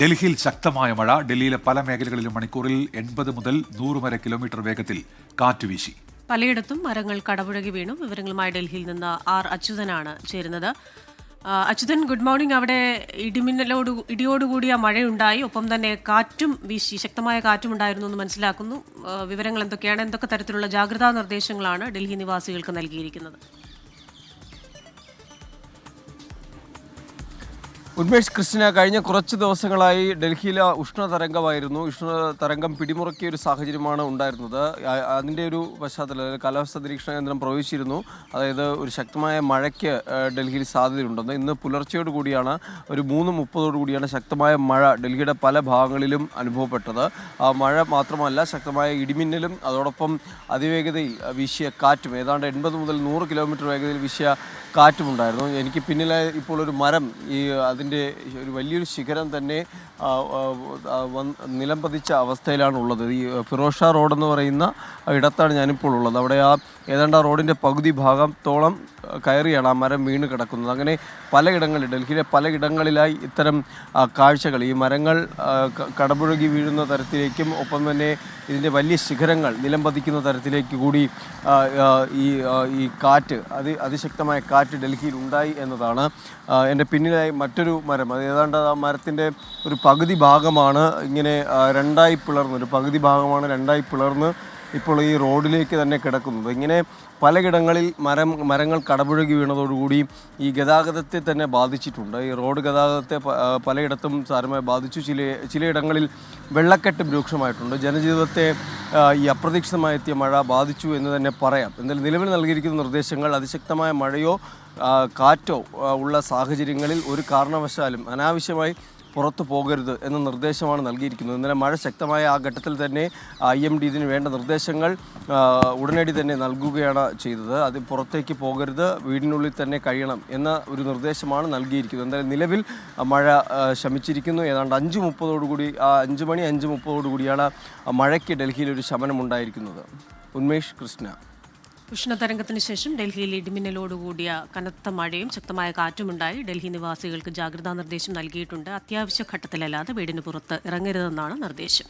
ഡൽഹിയിൽ ശക്തമായ മഴ. ഡൽഹിയിലെ പല മേഖലകളിലും മണിക്കൂറിൽ 80 മുതൽ 100 വരെ കിലോമീറ്റർ വേഗത്തിൽ കാറ്റുവീശി. പലയിടത്തും മരങ്ങൾ കടപുഴകി വീണു. വിവരങ്ങളുമായി ഡൽഹിയിൽ നിന്ന് ആർ അച്യുതനാണ് ചേരുന്നത്. Achuthan, good morning. അവിടെ ഇടിയോടുകൂടിയ മഴയുണ്ടായി, ഒപ്പം തന്നെ കാറ്റും വീശി, ശക്തമായ കാറ്റും ഉണ്ടായിരുന്നു എന്ന് മനസ്സിലാക്കുന്നു. വിവരങ്ങൾ എന്തൊക്കെയാണ്? എന്തൊക്കെ തരത്തിലുള്ള ജാഗ്രതാ നിർദ്ദേശങ്ങളാണ് ഡൽഹി നിവാസികൾക്ക് നൽകിയിരിക്കുന്നത്? ഉന്മേഷ്, ക്രിസ്റ്റിന, കഴിഞ്ഞ കുറച്ച് ദിവസങ്ങളായി ഡൽഹിയിലെ ഉഷ്ണതരംഗമായിരുന്നു. ഉഷ്ണതരംഗം പിടിമുറുക്കിയ ഒരു സാഹചര്യമാണ് ഉണ്ടായിരുന്നത്. അതിൻ്റെ ഒരു പശ്ചാത്തലത്തിൽ കാലാവസ്ഥാ നിരീക്ഷണ കേന്ദ്രം പ്രവചിച്ചിരുന്നു, അതായത് ഒരു ശക്തമായ മഴയ്ക്ക് ഡൽഹിയിൽ സാധ്യതയുണ്ടെന്ന്. ഇന്ന് പുലർച്ചയോട് കൂടിയാണ്, ഒരു 3:30 കൂടിയാണ് ശക്തമായ മഴ ഡൽഹിയുടെ പല ഭാഗങ്ങളിലും അനുഭവപ്പെട്ടത്. മഴ മാത്രമല്ല, ശക്തമായ ഇടിമിന്നലും അതോടൊപ്പം അതിവേഗതയിൽ വീശിയ കാറ്റും, ഏതാണ്ട് 80 മുതൽ 100 കിലോമീറ്റർ വേഗതയിൽ വീശിയ കാറ്റുമുണ്ടായിരുന്നു. എനിക്ക് പിന്നിലായി ഇപ്പോൾ ഒരു മരം, അതിൻ്റെ ഒരു വലിയൊരു ശിഖരം തന്നെ നിലംപതിച്ച അവസ്ഥയിലാണുള്ളത്. ഈ ഫിറോസ് ഷാ റോഡെന്ന് പറയുന്ന ഇടത്താണ് ഞാനിപ്പോൾ ഉള്ളത്. അവിടെ ഏതാണ്ട് ആ റോഡിൻ്റെ പകുതി ഭാഗത്തോളം കയറിയാണ് ആ മരം വീണ് കിടക്കുന്നത്. അങ്ങനെ പലയിടങ്ങളിൽ, ഡൽഹിയിലെ പലയിടങ്ങളിലായി ഇത്തരം കാഴ്ചകൾ, ഈ മരങ്ങൾ കടപുഴകി വീഴുന്ന തരത്തിലേക്കും ഒപ്പം തന്നെ ഇതിൻ്റെ വലിയ ശിഖരങ്ങൾ നിലംപതിക്കുന്ന തരത്തിലേക്ക് കൂടി ഈ കാറ്റ്, അതിശക്തമായ കാറ്റ് ഡൽഹിയിൽ ഉണ്ടായി എന്നതാണ്. എൻ്റെ പിന്നിലായി മറ്റൊരു മരം, അത് ഏതാണ്ട് ആ മരത്തിൻ്റെ ഒരു പകുതി ഭാഗമാണ് ഇങ്ങനെ രണ്ടായി പിളർന്ന്, ഒരു പകുതി ഭാഗമാണ് രണ്ടായി പിളർന്ന് ഇപ്പോൾ ഈ റോഡിലേക്ക് തന്നെ കിടക്കുന്നത്. ഇങ്ങനെ പലയിടങ്ങളിൽ മരങ്ങൾ കടപുഴകി വീണതോടുകൂടി ഈ ഗതാഗതത്തെ തന്നെ ബാധിച്ചിട്ടുണ്ട്. ഈ റോഡ് ഗതാഗതത്തെ പലയിടത്തും സാരമായി ബാധിച്ചു. ചിലയിടങ്ങളിൽ വെള്ളക്കെട്ടും രൂക്ഷമായിട്ടുണ്ട്. ജനജീവിതത്തെ ഈ അപ്രതീക്ഷിതമായി എത്തിയ മഴ ബാധിച്ചു എന്ന് തന്നെ പറയാം. എന്തായാലും നിലവിൽ നൽകിയിരിക്കുന്ന നിർദ്ദേശങ്ങൾ, അതിശക്തമായ മഴയോ കാറ്റോ ഉള്ള സാഹചര്യങ്ങളിൽ ഒരു കാരണവശാലും അനാവശ്യമായി പുറത്തു പോകരുത് എന്ന നിർദ്ദേശമാണ് നൽകിയിരിക്കുന്നത്. ഇന്നലെ മഴ ശക്തമായ ആ ഘട്ടത്തിൽ തന്നെ IMD ഇതിന് വേണ്ട നിർദ്ദേശങ്ങൾ ഉടനടി തന്നെ നൽകുകയാണ് ചെയ്തത്. അത് പുറത്തേക്ക് പോകരുത്, വീടിനുള്ളിൽ തന്നെ കഴിയണം എന്ന ഒരു നിർദ്ദേശമാണ് നൽകിയിരിക്കുന്നത്. എന്തായാലും നിലവിൽ മഴ ശമിച്ചിരിക്കുന്നു. ഏതാണ്ട് 5:30 5:30 മഴയ്ക്ക് ഡൽഹിയിൽ ഒരു ശമനമുണ്ടായിരിക്കുന്നത്. ഉന്മേഷ്, കൃഷ്ണ. ഉഷ്ണതരംഗത്തിന് ശേഷം ഡൽഹിയിൽ ഇടിമിന്നലോടുകൂടിയ കനത്ത മഴയും ശക്തമായ കാറ്റുമുണ്ടായി. ഡൽഹി നിവാസികൾക്ക് ജാഗ്രതാ നിർദ്ദേശം നൽകിയിട്ടുണ്ട്. അത്യാവശ്യ ഘട്ടത്തിലല്ലാതെ വീടിന് പുറത്ത് ഇറങ്ങരുതെന്നാണ് നിർദ്ദേശം.